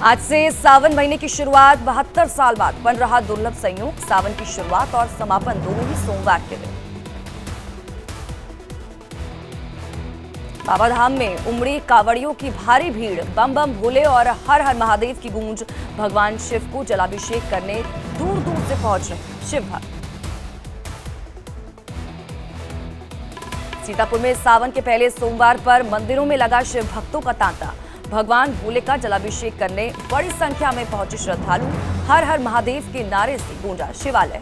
आज से सावन महीने की शुरुआत 72 साल बाद बन रहा दुर्लभ संयोग। सावन की शुरुआत और समापन दोनों ही सोमवार के दिन। बाबाधाम में उमड़ी कांवड़ियों की भारी भीड़। बम बम भोले और हर हर महादेव की गूंज। भगवान शिव को जलाभिषेक करने दूर दूर से पहुंच रहे शिव भक्त। सीतापुर में सावन के पहले सोमवार पर मंदिरों में लगा शिव भक्तों का तांता। भगवान भोले का जलाभिषेक करने बड़ी संख्या में पहुंचे श्रद्धालु। हर हर महादेव के नारे से गूंजा शिवालय।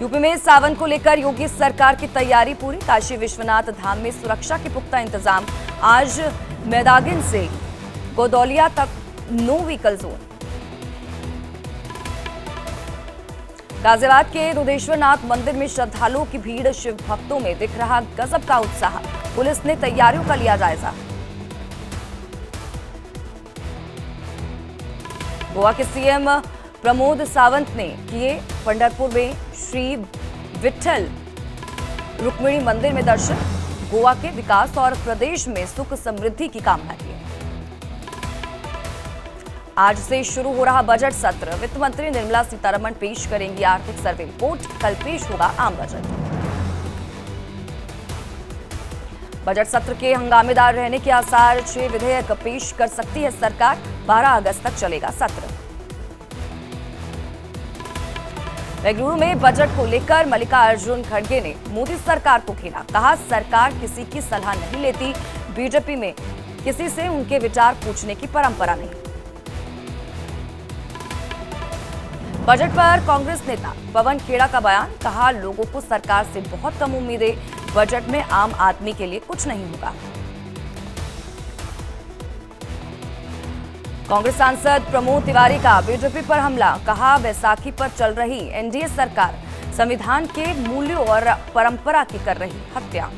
यूपी में सावन को लेकर योगी सरकार की तैयारी पूरी। काशी विश्वनाथ धाम में सुरक्षा के पुख्ता इंतजाम। आज मैदागिन से गोदौलिया तक नो व्हीकल जोन। गाजियाबाद के रुद्रेश्वरनाथ मंदिर में श्रद्धालुओं की भीड़। शिव भक्तों में दिख रहा गजब का उत्साह। पुलिस ने तैयारियों का लिया जायजा। गोवा के सीएम प्रमोद सावंत ने किए पंढरपुर में श्री विठल रुक्मिणी मंदिर में दर्शन। गोवा के विकास और प्रदेश में सुख समृद्धि की कामना की। आज से शुरू हो रहा बजट सत्र। वित्त मंत्री निर्मला सीतारमण पेश करेंगी आर्थिक सर्वे रिपोर्ट। कल पेश होगा आम बजट। बजट सत्र के हंगामेदार रहने के आसार। 6 विधेयक पेश कर सकती है सरकार। 12 अगस्त तक चलेगा सत्र। बेंगलुरु में बजट को लेकर मल्लिकार्जुन खड़गे ने मोदी सरकार को घेरा। कहा, सरकार किसी की सलाह नहीं लेती। बीजेपी में किसी से उनके विचार पूछने की परंपरा नहीं। बजट पर कांग्रेस नेता पवन खेड़ा का बयान। कहा, लोगों को सरकार से बहुत कम उम्मीदें। बजट में आम आदमी के लिए कुछ नहीं होगा। कांग्रेस सांसद प्रमोद तिवारी का बीजेपी पर हमला। कहा, बैसाखी पर चल रही एनडीए सरकार संविधान के मूल्यों और परंपरा की कर रही हत्या।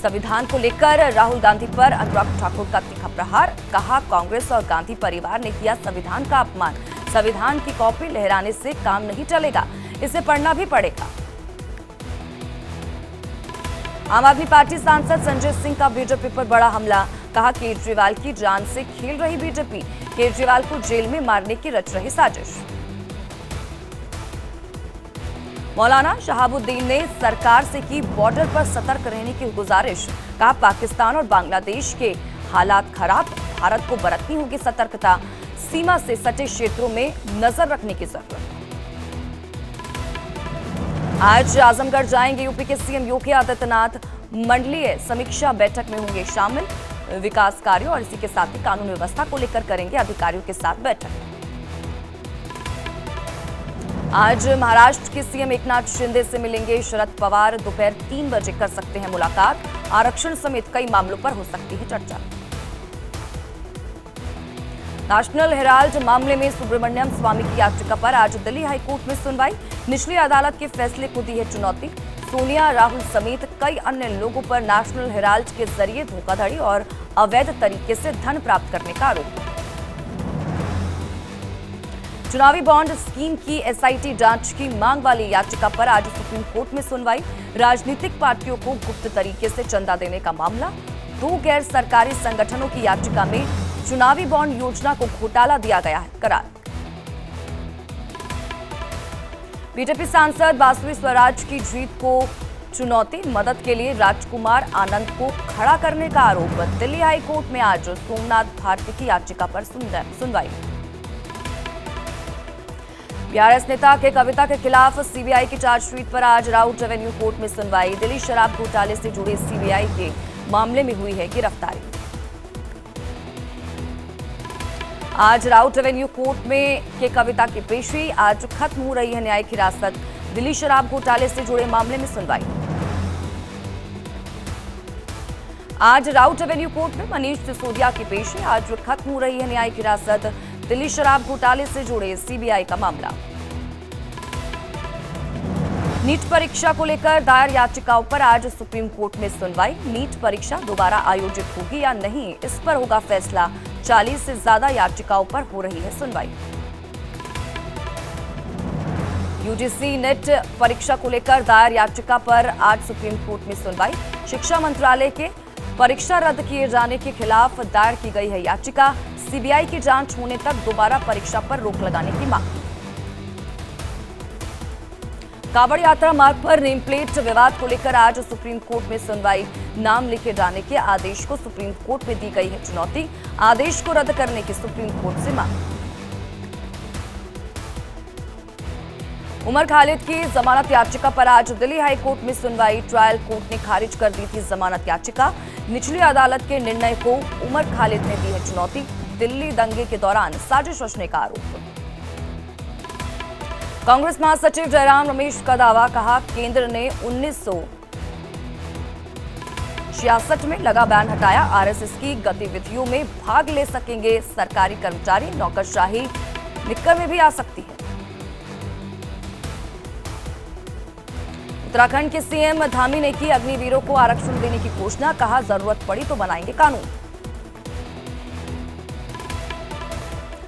संविधान को लेकर राहुल गांधी पर अनुराग ठाकुर का तीखा प्रहार। कहा, कांग्रेस और गांधी परिवार ने किया संविधान का अपमान। संविधान की कॉपी लहराने से काम नहीं चलेगा, इसे पढ़ना भी पड़ेगा। आम आदमी पार्टी सांसद संजय सिंह का बीजेपी पर बड़ा हमला। कहा, केजरीवाल की जान से खेल रही बीजेपी। केजरीवाल को जेल में मारने की रच रही साजिश। मौलाना शहाबुद्दीन ने सरकार से की बॉर्डर पर सतर्क रहने की गुजारिश। कहा, पाकिस्तान और बांग्लादेश के हालात खराब। भारत को बरतनी होगी सतर्कता। सीमा से सटे क्षेत्रों में नजर रखने की जरूरत। आज आजमगढ़ जाएंगे यूपी के सीएम योगी आदित्यनाथ। मंडलीय समीक्षा बैठक में होंगे शामिल। विकास कार्यों और इसी के साथ ही कानून व्यवस्था को लेकर करेंगे अधिकारियों के साथ बैठक। आज महाराष्ट्र के सीएम एकनाथ शिंदे से मिलेंगे शरद पवार। दोपहर 3 बजे कर सकते हैं मुलाकात। आरक्षण समेत कई मामलों पर हो सकती है चर्चा। नेशनल हेराल्ड मामले में सुब्रमण्यम स्वामी की याचिका पर आज दिल्ली हाईकोर्ट में सुनवाई। निचली अदालत के फैसले को दी है चुनौती। सोनिया, राहुल समेत कई अन्य लोगों पर नेशनल हेराल्ड के जरिए धोखाधड़ी और अवैध तरीके से धन प्राप्त करने का आरोप। चुनावी बॉन्ड स्कीम की एसआईटी जांच की मांग वाली याचिका पर आज सुप्रीम कोर्ट में सुनवाई। राजनीतिक पार्टियों को गुप्त तरीके से चंदा देने का मामला। 2 गैर सरकारी संगठनों की याचिका में चुनावी बॉन्ड योजना को घोटाला दिया गया है करार। बीजेपी सांसद बासुरी स्वराज की जीत को चुनौती। मदद के लिए राजकुमार आनंद को खड़ा करने का आरोप। दिल्ली हाई कोर्ट में आज सोमनाथ भारती की याचिका पर सुनवाई। बीआरएस नेता के कविता के खिलाफ सीबीआई की चार्जशीट पर आज राउत रेवेन्यू कोर्ट में सुनवाई। दिल्ली शराब घोटाले से जुड़े सीबीआई के मामले में हुई है गिरफ्तारी। आज राउत रेवेन्यू कोर्ट में के कविता की पेशी। आज खत्म हो रही है न्यायिक हिरासत। दिल्ली शराब घोटाले से जुड़े मामले में सुनवाई। आज राउत रेवेन्यू कोर्ट में मनीष सिसोदिया की पेशी। आज खत्म हो रही है न्यायिक हिरासत। दिल्ली शराब घोटाले से जुड़े सीबीआई का मामला। नीट परीक्षा को लेकर दायर याचिकाओं पर आज सुप्रीम कोर्ट में सुनवाई। नीट परीक्षा दोबारा आयोजित होगी या नहीं, इस पर होगा फैसला। 40 से ज्यादा याचिकाओं पर हो रही है सुनवाई। यूजीसी नेट परीक्षा को लेकर दायर याचिका पर आज सुप्रीम कोर्ट में सुनवाई। शिक्षा मंत्रालय के परीक्षा रद्द किए जाने के खिलाफ दायर की गई है याचिका। सीबीआई की जांच होने तक दोबारा परीक्षा पर रोक लगाने की मांग। कांवड़ यात्रा मार्ग पर नेम प्लेट विवाद को लेकर आज सुप्रीम कोर्ट में सुनवाई। नाम लिखे जाने के आदेश को सुप्रीम कोर्ट में दी गई है चुनौती। आदेश को रद्द करने की सुप्रीम कोर्ट से मांग। उमर खालिद की जमानत याचिका पर आज दिल्ली हाई कोर्ट में सुनवाई। ट्रायल कोर्ट ने खारिज कर दी थी जमानत याचिका। निचली अदालत के निर्णय को उमर खालिद ने दी है चुनौती। दिल्ली दंगे के दौरान साजिश रचने का आरोप। कांग्रेस महासचिव जयराम रमेश का दावा, कहा केंद्र ने 1966 में लगा बैन हटाया। आरएसएस की गतिविधियों में भाग ले सकेंगे सरकारी कर्मचारी, नौकरशाही निक्कर में भी आ सकती है। उत्तराखंड के सीएम धामी ने की अग्निवीरों को आरक्षण देने की घोषणा, कहा जरूरत पड़ी तो बनाएंगे कानून।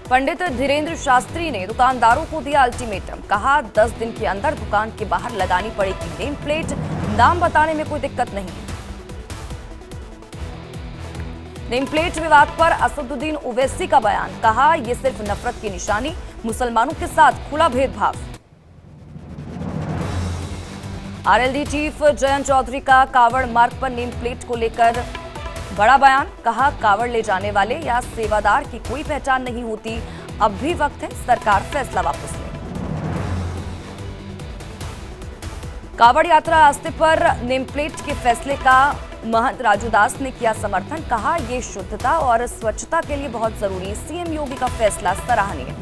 पंडित धीरेन्द्र शास्त्री ने दुकानदारों को दिया अल्टीमेटम, कहा 10 दिन के अंदर दुकान के बाहर लगानी पड़ेगी नेम प्लेट, नाम बताने में कोई दिक्कत नहीं। नेम प्लेट विवाद पर असदुद्दीन ओवैसी का बयान, कहा यह सिर्फ नफरत की निशानी, मुसलमानों के साथ खुला भेदभाव। आरएलडी चीफ जयंत चौधरी का कांवड़ मार्ग पर नेम प्लेट को लेकर बड़ा बयान, कहा कांवड़ ले जाने वाले या सेवादार की कोई पहचान नहीं होती, अब भी वक्त है सरकार फैसला वापस ले। कांवड़ यात्रा रास्ते पर नेम प्लेट के फैसले का महंत राजू दास ने किया समर्थन, कहा ये शुद्धता और स्वच्छता के लिए बहुत जरूरी, सीएम योगी का फैसला सराहनीय।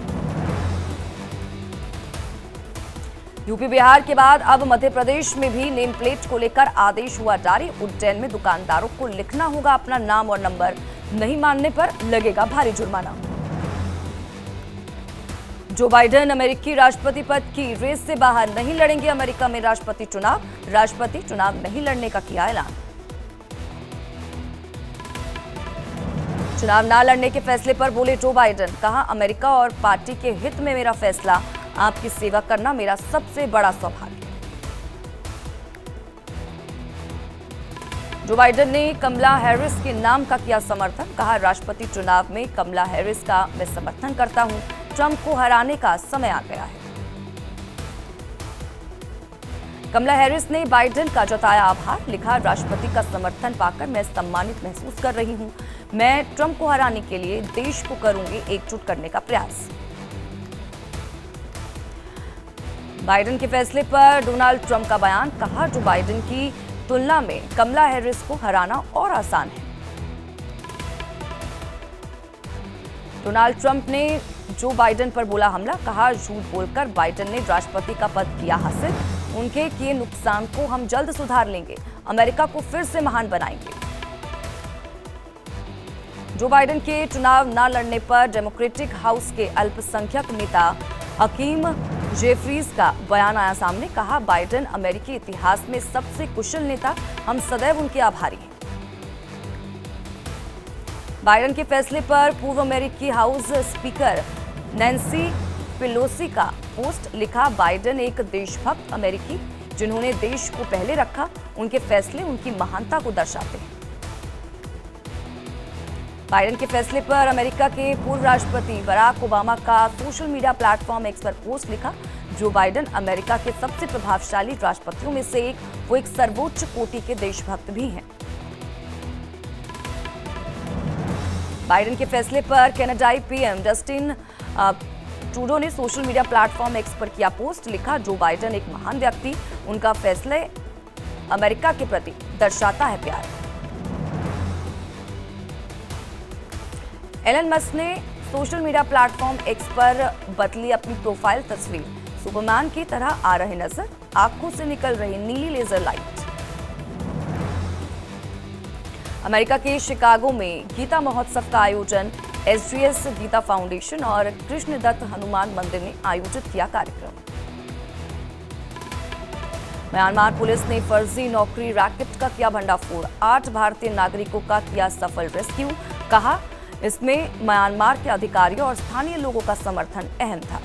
यूपी बिहार के बाद अब मध्य प्रदेश में भी नेम प्लेट को लेकर आदेश हुआ जारी। उज्जैन में दुकानदारों को लिखना होगा अपना नाम और नंबर, नहीं मानने पर लगेगा भारी जुर्माना। जो बाइडेन अमेरिकी राष्ट्रपति पद की रेस से बाहर, नहीं लड़ेंगे अमेरिका में राष्ट्रपति चुनाव। राष्ट्रपति चुनाव नहीं लड़ने का किया ऐलान। चुनाव न लड़ने के फैसले पर बोले जो बाइडेन, कहा अमेरिका और पार्टी के हित में मेरा फैसला, आपकी सेवा करना मेरा सबसे बड़ा सौभाग्य। जो बाइडेन ने कमला हैरिस के नाम का किया समर्थन, कहा राष्ट्रपति चुनाव में कमला हैरिस का मैं समर्थन करता हूं, ट्रंप को हराने का समय आ गया है। कमला हैरिस ने बाइडेन का जताया आभार, लिखा राष्ट्रपति का समर्थन पाकर मैं सम्मानित महसूस कर रही हूं, मैं ट्रंप को हराने के लिए देश को करूंगी एकजुट करने का प्रयास। बाइडेन के फैसले पर डोनाल्ड ट्रंप का बयान, कहा जो बाइडेन की तुलना में कमला हैरिस को हराना और आसान है। डोनाल्ड ट्रंप ने जो बाइडेन पर बोला हमला, कहा झूठ बोलकर बाइडेन ने राष्ट्रपति का पद किया हासिल, उनके किए नुकसान को हम जल्द सुधार लेंगे, अमेरिका को फिर से महान बनाएंगे। जो बाइडेन के चुनाव न लड़ने पर डेमोक्रेटिक हाउस के अल्पसंख्यक नेता हकीम जेफरीज का बयान आया सामने, कहा बाइडेन अमेरिकी इतिहास में सबसे कुशल नेता, हम सदैव उनके आभारी हैं। बाइडेन के फैसले पर पूर्व अमेरिकी हाउस स्पीकर नैन्सी पेलोसी का पोस्ट, लिखा बाइडेन एक देशभक्त अमेरिकी जिन्होंने देश को पहले रखा, उनके फैसले उनकी महानता को दर्शाते हैं। बाइडेन के फैसले पर अमेरिका के पूर्व राष्ट्रपति बराक ओबामा का सोशल मीडिया प्लेटफॉर्म एक्स पर पोस्ट, लिखा जो बाइडेन अमेरिका के सबसे प्रभावशाली राष्ट्रपतियों में से एक, वो एक सर्वोच्च कोटि के देशभक्त भी हैं। बाइडेन के फैसले पर कनाडाई पीएम जस्टिन ट्रूडो ने सोशल मीडिया प्लेटफॉर्म एक्स पर किया पोस्ट, लिखा जो बाइडेन एक महान व्यक्ति, उनका फैसले अमेरिका के प्रति दर्शाता है प्यार। एलन मस्क ने सोशल मीडिया प्लेटफॉर्म एक्स पर बदली अपनी प्रोफाइल तस्वीर, सुपरमैन की तरह आ रहे नजर, आंखों से निकल रही नीली लेजर लाइट। अमेरिका के शिकागो में गीता महोत्सव का आयोजन एसजीएस गीता फाउंडेशन और कृष्णदत्त हनुमान मंदिर ने आयोजित किया कार्यक्रम। म्यांमार पुलिस ने फर्जी नौकरी रैकेट का किया भंडाफोड़, 8 भारतीय नागरिकों का किया सफल रेस्क्यू, कहा इसमें म्यांमार के अधिकारियों और स्थानीय लोगों का समर्थन अहम था।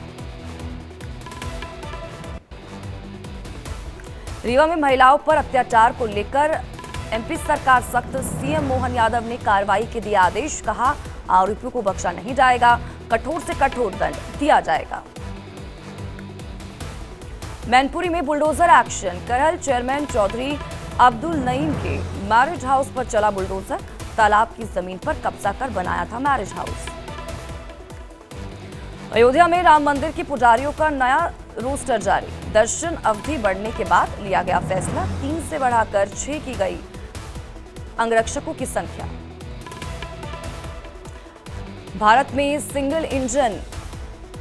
रीवा में महिलाओं पर अत्याचार को लेकर एमपी सरकार सख्त, सीएम मोहन यादव ने कार्रवाई के दिया आदेश, कहा आरोपियों को बख्शा नहीं जाएगा, कठोर से कठोर दंड दिया जाएगा। मैनपुरी में bulldozer action, Karhal chairman Chaudhary Abdul Naeem के मैरिज हाउस पर चला बुलडोजर, तालाब की जमीन पर कब्जा कर बनाया था मैरिज हाउस। अयोध्या में राम मंदिर के पुजारियों का नया रोस्टर जारी, दर्शन अवधि बढ़ने के बाद लिया गया फैसला, 3 से बढ़ाकर 6 की गई अंगरक्षकों की संख्या। भारत में सिंगल इंजन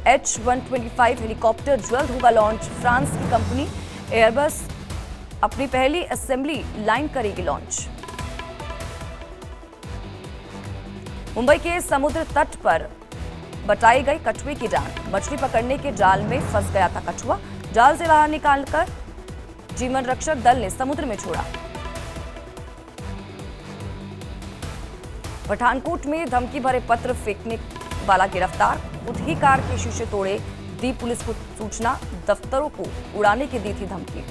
H-125 हेलीकॉप्टर जल्द होगा लॉन्च, फ्रांस की कंपनी एयरबस अपनी पहली असेंबली लाइन करेगी लॉन्च। मुंबई के समुद्र तट पर बचाई गई कछुए की जान, मछली पकड़ने के जाल में फंस गया था कछुआ, जाल से बाहर निकालकर जीवन रक्षक दल ने समुद्र में छोड़ा। पठानकोट में धमकी भरे पत्र फेंकने वाला गिरफ्तार, खुद ही कार के शीशे तोड़े, दी पुलिस को सूचना, दफ्तरों को उड़ाने की दी थी धमकी।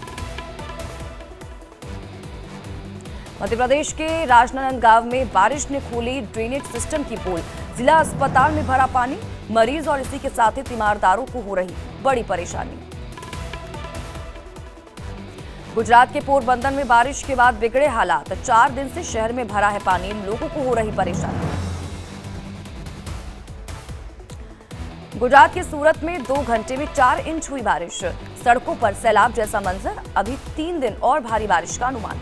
मध्य प्रदेश के राजनांदगांव में बारिश ने खोली ड्रेनेज सिस्टम की पोल, जिला अस्पताल में भरा पानी, मरीज और इसी के साथ ही तीमारदारों को हो रही बड़ी परेशानी। गुजरात के पोरबंदर में बारिश के बाद बिगड़े हालात, 4 दिन से शहर में भरा है पानी, लोगों को हो रही परेशानी। गुजरात के सूरत में 2 घंटे में 4 इंच हुई बारिश, सड़कों पर सैलाब जैसा मंजर, अभी 3 दिन और भारी बारिश का अनुमान।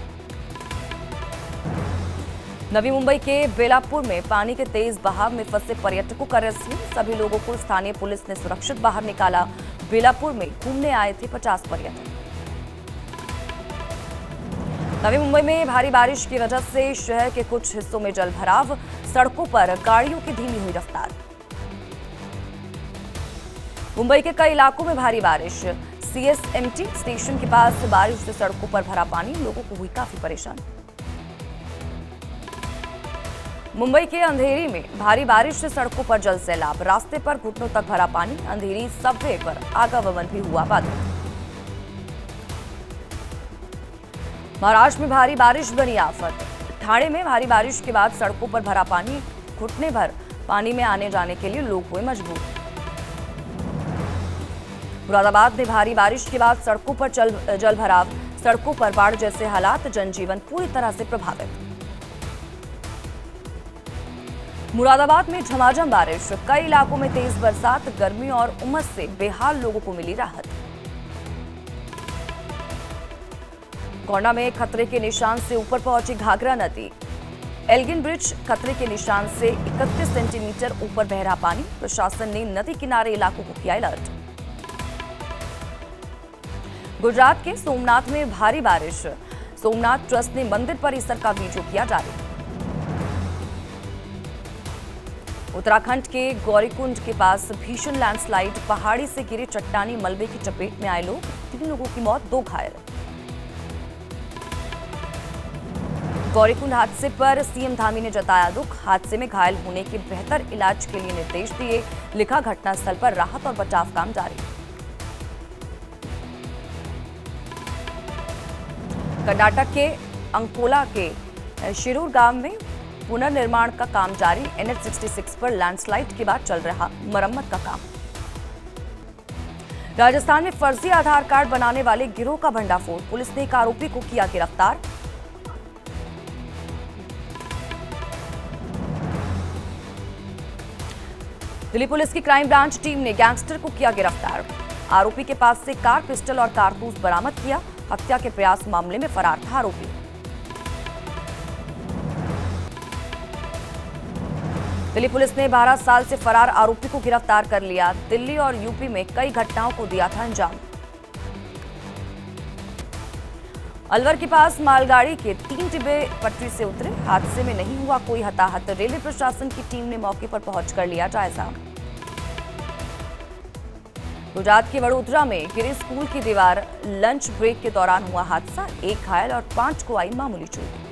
नवी मुंबई के बेलापुर में पानी के तेज बहाव में फंसे पर्यटकों का रेस्क्यू, सभी लोगों को स्थानीय पुलिस ने सुरक्षित बाहर निकाला। बेलापुर में घूमने आए थे 50 पर्यटक। नवी मुंबई में भारी बारिश की वजह से शहर के कुछ हिस्सों में जल भराव, सड़कों पर गाड़ियों की धीमी हुई रफ्तार। मुंबई के कई इलाकों में भारी बारिश, सीएसएमटी स्टेशन के पास बारिश से सड़कों पर भरा पानी, लोगों को हुई काफी परेशानी। मुंबई के अंधेरी में भारी बारिश से सड़कों पर जल सैलाब, रास्ते पर घुटनों तक भरा पानी, अंधेरी सबवे पर आवागमन भी हुआ बाधित। महाराष्ट्र में भारी बारिश बनी आफत, ठाणे में भारी बारिश के बाद सड़कों पर भरा पानी, घुटने भर पानी में आने जाने के लिए लोग हुए मजबूर। मुरादाबाद में भारी बारिश के बाद सड़कों पर जल भराव, सड़कों पर बाढ़ जैसे हालात, जनजीवन पूरी तरह से प्रभावित। मुरादाबाद में झमाझम बारिश, कई इलाकों में तेज बरसात, गर्मी और उमस से बेहाल लोगों को मिली राहत। गोंडा में खतरे के निशान से ऊपर पहुंची घाघरा नदी, एल्गिन ब्रिज खतरे के निशान से 31 सेंटीमीटर ऊपर बह रहा पानी, प्रशासन ने नदी किनारे इलाकों को किया अलर्ट। गुजरात के सोमनाथ में भारी बारिश, सोमनाथ ट्रस्ट ने मंदिर परिसर का वीडियो किया जारी। उत्तराखंड के गौरीकुंड के पास भीषण लैंडस्लाइड, पहाड़ी से गिरे चट्टानी मलबे की चपेट में आए लोग, 3 लोगों की मौत, 2 घायल। गौरीकुंड हादसे पर सीएम धामी ने जताया दुख, हादसे में घायल होने के बेहतर इलाज के लिए निर्देश दिए, लिखा घटनास्थल पर राहत और बचाव काम जारी। कर्नाटक के अंकोला के शिरूर गांव में पुनर्निर्माण का काम जारी, NH 66 पर लैंडस्लाइड के बाद चल रहा मरम्मत का काम। राजस्थान में फर्जी आधार कार्ड बनाने वाले गिरोह का भंडाफोड़, पुलिस ने एक आरोपी को किया गिरफ्तार। दिल्ली पुलिस की क्राइम ब्रांच टीम ने गैंगस्टर को किया गिरफ्तार, आरोपी के पास से कार, पिस्टल और कारतूस बरामद किया, हत्या के प्रयास मामले में फरार था आरोपी। दिल्ली पुलिस ने 12 साल से फरार आरोपी को गिरफ्तार कर लिया, दिल्ली और यूपी में कई घटनाओं को दिया था अंजाम। अलवर के पास मालगाड़ी के 3 डिब्बे पटरी से उतरे, हादसे में नहीं हुआ कोई हताहत, रेलवे प्रशासन की टीम ने मौके पर पहुंचकर लिया जायजा। गुजरात के वडोदरा में गिरी स्कूल की दीवार, लंच ब्रेक के दौरान हुआ हादसा, 1 घायल और 5 को आई मामूली चोट।